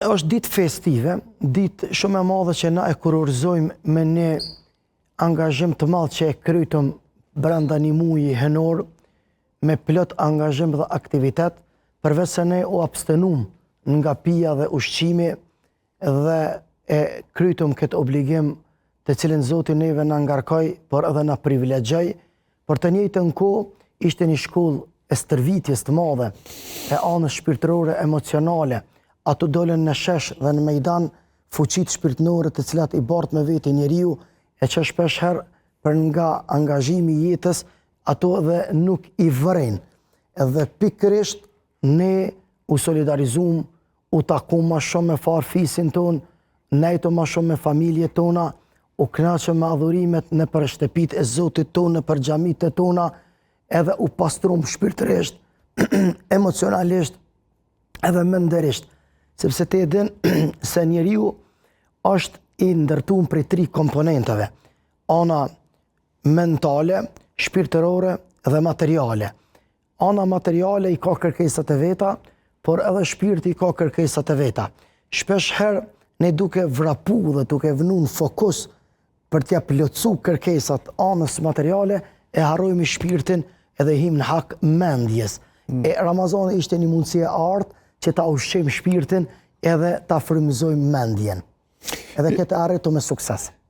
është ditë festive, ditë shumë e madhe që na e kurorëzojmë me një angazhim të madh që e krytëm brenda një muaji henor, me plot angazhim dhe aktivitet, përveç se ne u abstenum nga pija dhe ushqimi dhe e krytëm këtë obligim të cilin Zoti neve na ngarkoi, por edhe na privilegjoi, për të njëjtën kohë ishte një shkollë e stërvitjes të madhe, e anës shpirtërore, emocionale. Ato dolen në shesh dhe në mejdan fuqit shpirtënore të cilat i bart me veti njeriu, e që shpesh herë për nga angazhimi i jetës, ato dhe nuk i vëren. Edhe pikërisht ne u solidarizum, u takum ma shumë me farfisin ton, nejto ma shumë me familje tona, u knaqëm me adhurimet në për shtëpit e Zotit tonë, në për xhamit e tona, edhe u pastrum shpirtërisht, emocionalisht, edhe menderisht. Sepse te din se njeriu është i ndërtuar prej 3 komponenteve. Ana mentale, shpirtërore dhe materiale. Ana materiale i ka kërkesat e veta, por edhe shpirti i ka kërkesat e veta. Shpesh herë ne duke vrapu dhe duke vënë në fokus për t'ja plotësu kërkesat anës materiale, e harrojmë shpirtin edhe him në hak mendjes. E Ramazani ishte një mundësi e artë që ta ushqejmë shpirtin edhe ta frymëzojmë mendjen. Edhe këtë arritu me sukses.